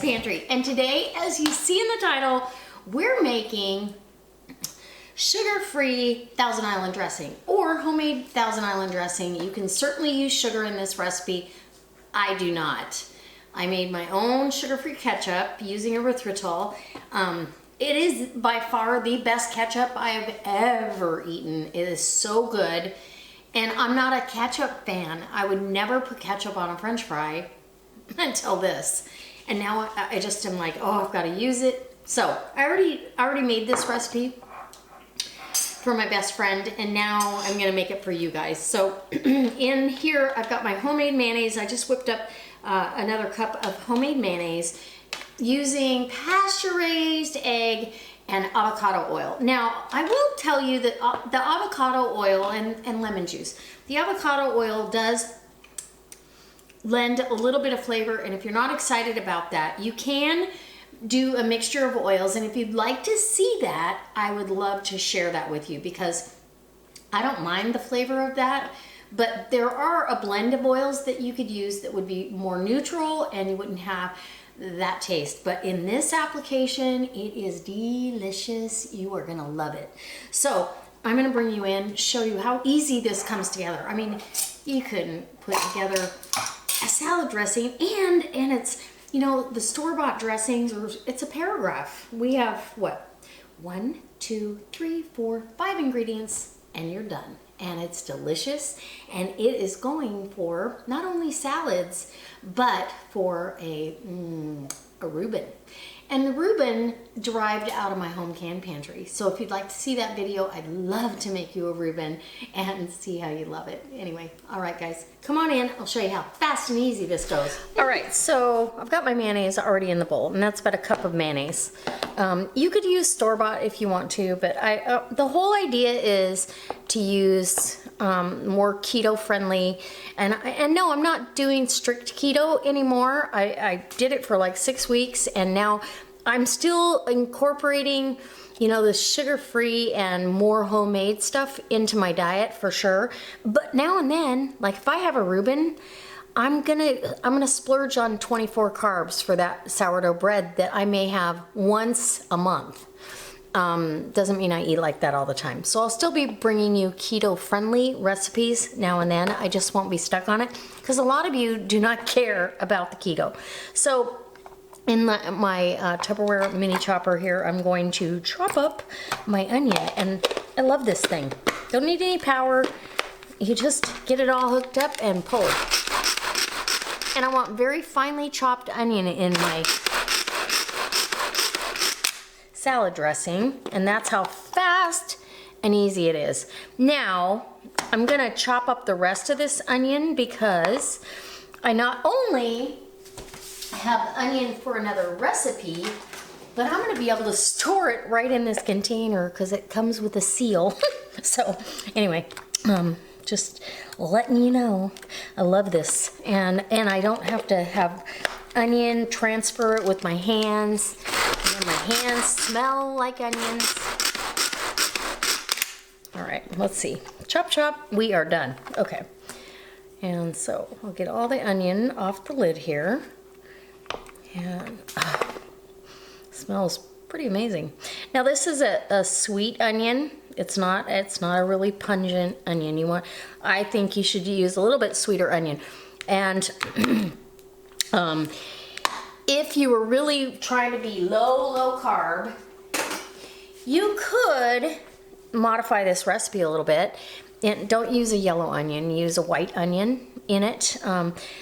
Pantry, and today, as you see in the title, we're making sugar-free Thousand Island dressing or homemade Thousand Island dressing. You can certainly use sugar in this recipe. I do not. I made my own sugar-free ketchup using erythritol. It is by far the best ketchup I have ever eaten. It is so good. And I'm not a ketchup fan. I would never put ketchup on a French fry until this. And now I just am like, oh, I've got to use it. So I already made this recipe for my best friend, and now I'm gonna make it for you guys. So in here, I've got my homemade mayonnaise. I just whipped up another cup of homemade mayonnaise using pasture-raised egg and avocado oil. Now, I will tell you that the avocado oil and lemon juice, the avocado oil does lend a little bit of flavor, and if you're not excited about that, you can do a mixture of oils, and if you'd like to see that, I would love to share that with you because I don't mind the flavor of that, but there are a blend of oils that you could use that would be more neutral and you wouldn't have that taste. But in this application, it is delicious. You are gonna love it. So I'm gonna bring you in, show you how easy this comes together. I mean, you couldn't put together a salad dressing, and it's, you know, the store-bought dressings, it's a paragraph. We have what? 1, 2, 3, 4, 5 ingredients, and you're done. And it's delicious, and it is going for not only salads, but for a Reuben. And the Reuben derived out of my home canned pantry. So if you'd like to see that video, I'd love to make you a Reuben and see how you love it. Anyway, all right guys, come on in. I'll show you how fast and easy this goes. All right, so I've got my mayonnaise already in the bowl, and that's about a cup of mayonnaise. You could use store-bought if you want to, but the whole idea is to use more keto-friendly. And no, I'm not doing strict keto anymore. I did it for like 6 weeks, and now I'm still incorporating, you know, the sugar-free and more homemade stuff into my diet for sure. But now and then, like if I have a Reuben, I'm gonna splurge on 24 carbs for that sourdough bread that I may have once a month. Doesn't mean I eat like that all the time. So I'll still be bringing you keto-friendly recipes now and then. I just won't be stuck on it because a lot of you do not care about the keto. So in my Tupperware mini chopper here, I'm going to chop up my onion, and I love this thing. Don't need any power. You just get it all hooked up and pull. And I want very finely chopped onion in my salad dressing, and that's how fast and easy it is. Now, I'm gonna chop up the rest of this onion because I not only have onion for another recipe, but I'm gonna be able to store it right in this container because it comes with a seal. So anyway, just letting you know, I love this, and I don't have to have onion transfer it with my hands, and then my hands smell like onions. All right, let's see. Chop, chop, we are done. Okay, and so I'll get all the onion off the lid here, and smells pretty amazing. Now this is a sweet onion. It's not a really pungent onion. I think you should use a little bit sweeter onion. And if you were really trying to be low carb, you could modify this recipe a little bit. And don't use a yellow onion, use a white onion in it.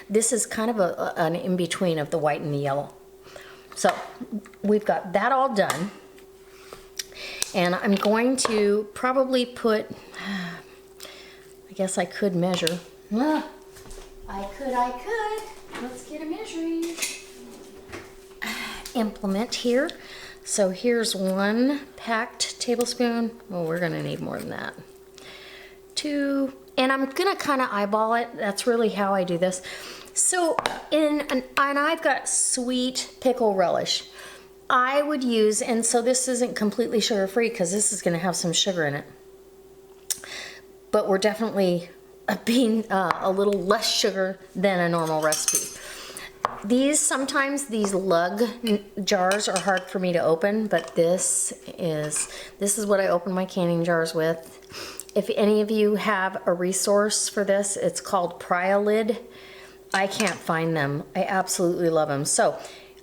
This is kind of an in-between of the white and the yellow. So we've got that all done. And I'm going to probably put, I guess I could measure. I could. Let's get a measuring implement here. So here's 1 packed tablespoon. Oh, we're gonna need more than that. 2, and I'm gonna kind of eyeball it. That's really how I do this. So and I've got sweet pickle relish. I would use, and so this isn't completely sugar-free because this is gonna have some sugar in it. But we're definitely being a little less sugar than a normal recipe. Sometimes these lug jars are hard for me to open, but this is what I open my canning jars with. If any of you have a resource for this, it's called Pry-A-Lid. I can't find them. I absolutely love them. So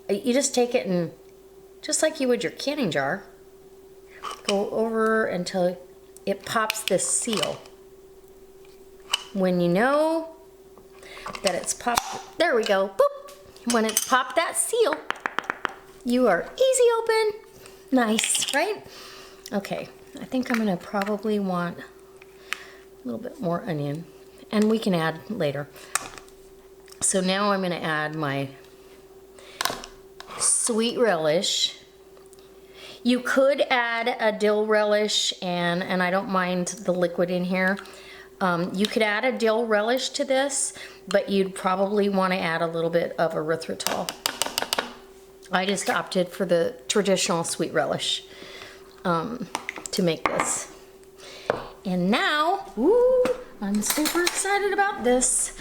you just take it and, just like you would your canning jar, go over until it pops this seal. When you know that it's popped, there we go, boop. When it's popped that seal, you are easy open. Nice, right? Okay, I think I'm gonna probably want a little bit more onion, and we can add later. So now I'm gonna add my sweet relish. You could add a dill relish, and I don't mind the liquid in here. You could add a dill relish to this, but you'd probably want to add a little bit of erythritol. I just opted for the traditional sweet relish to make this. And now, ooh, I'm super excited about this.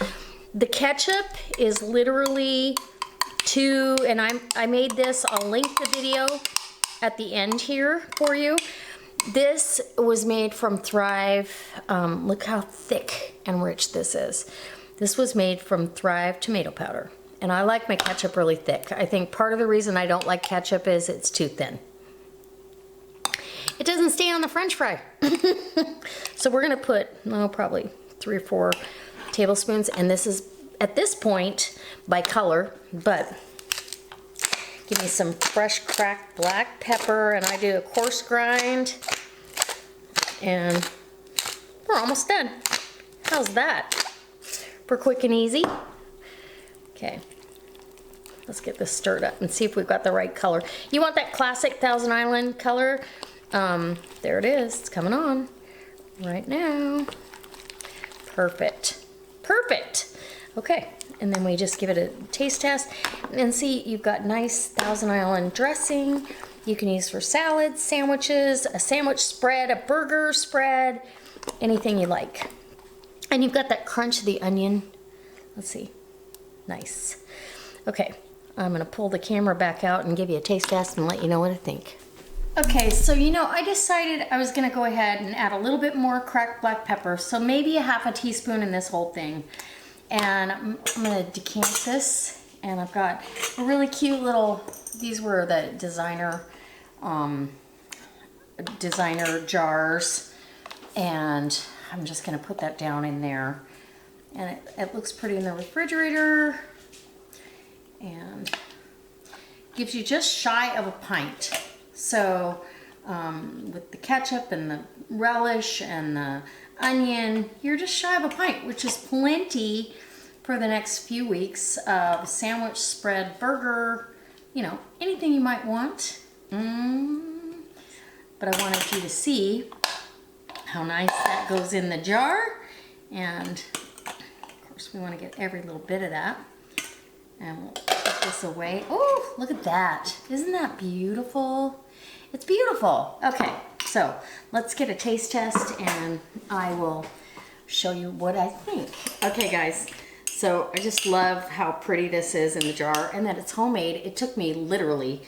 The ketchup is literally and I made this, I'll link the video at the end here for you. This was made from Thrive. Look how thick and rich this is. This was made from Thrive tomato powder. And I like my ketchup really thick. I think part of the reason I don't like ketchup is it's too thin. It doesn't stay on the French fry. So we're gonna put, probably 3 or 4 tablespoons, and this is, at this point, by color, but give me some fresh cracked black pepper, and I do a coarse grind, and we're almost done. How's that? For quick and easy. Okay, let's get this stirred up and see if we've got the right color. You want that classic Thousand Island color. There it is, it's coming on right now. Perfect, perfect. Okay, and then we just give it a taste test. And see, you've got nice Thousand Island dressing. You can use for salads, sandwiches, a sandwich spread, a burger spread, anything you like. And you've got that crunch of the onion. Let's see, nice. Okay, I'm gonna pull the camera back out and give you a taste test and let you know what I think. Okay, so I decided I was gonna go ahead and add a little bit more cracked black pepper, so maybe a half a teaspoon in this whole thing. And I'm gonna decant this, and I've got a really cute little, these were the designer jars, and I'm just gonna put that down in there. And it looks pretty in the refrigerator, and gives you just shy of a pint. So with the ketchup and the relish and the onion, you're just shy of a pint, which is plenty for the next few weeks of sandwich, spread, burger, anything you might want. But I wanted you to see how nice that goes in the jar. And of course we want to get every little bit of that. And we'll put this away. Oh, look at that. Isn't that beautiful? It's beautiful. Okay, so let's get a taste test and I will show you what I think. Okay guys, so I just love how pretty this is in the jar and that it's homemade. It took me literally,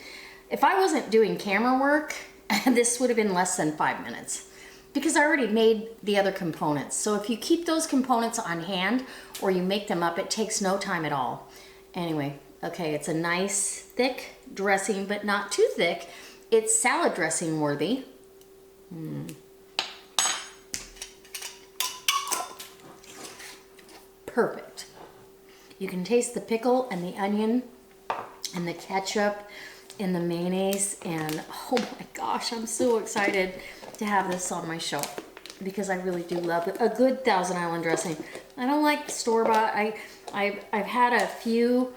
if I wasn't doing camera work, this would have been less than 5 minutes because I already made the other components. So if you keep those components on hand or you make them up, it takes no time at all. Anyway, okay, it's a nice thick dressing, but not too thick. It's salad dressing worthy. Perfect. You can taste the pickle and the onion and the ketchup and the mayonnaise, and oh my gosh, I'm so excited to have this on my shelf because I really do love it. A good Thousand Island dressing. I don't like store-bought. I've had a few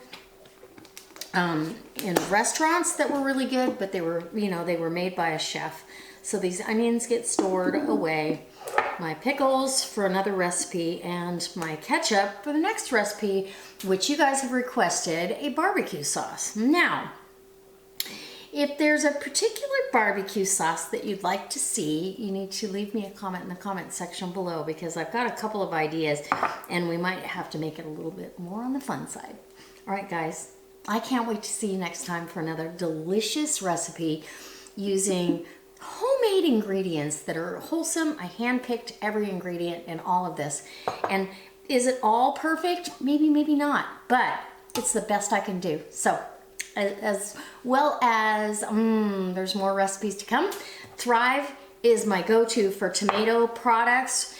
in restaurants that were really good, but they were, they were made by a chef. So these onions get stored away. My pickles for another recipe, and my ketchup for the next recipe, which you guys have requested, a barbecue sauce. Now, if there's a particular barbecue sauce that you'd like to see, you need to leave me a comment in the comment section below because I've got a couple of ideas and we might have to make it a little bit more on the fun side. All right, guys, I can't wait to see you next time for another delicious recipe using homemade ingredients that are wholesome. I handpicked every ingredient in all of this. And is it all perfect? Maybe, maybe not, but it's the best I can do. So, as well as, there's more recipes to come. Thrive is my go-to for tomato products.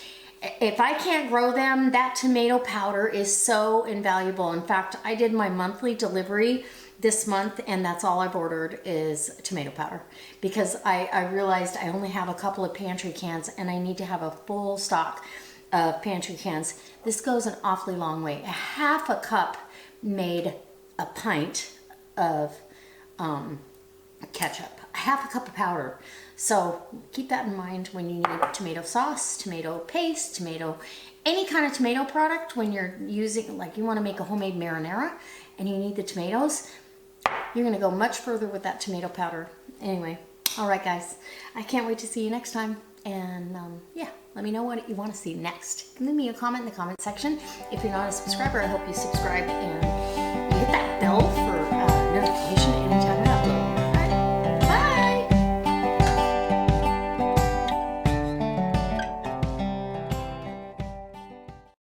If I can't grow them, that tomato powder is so invaluable. In fact, I did my monthly delivery this month, and that's all I've ordered is tomato powder, because I realized I only have a couple of pantry cans and I need to have a full stock of pantry cans. This goes an awfully long way. A half a cup made a pint of ketchup, a half a cup of powder. So keep that in mind when you need tomato sauce, tomato paste, any kind of tomato product. When you're using, like you want to make a homemade marinara and you need the tomatoes, you're going to go much further with that tomato powder. Anyway, all right guys, I can't wait to see you next time. And yeah, let me know what you want to see next. Leave me a comment in the comment section. If you're not a subscriber, I hope you subscribe and you hit that bell for notification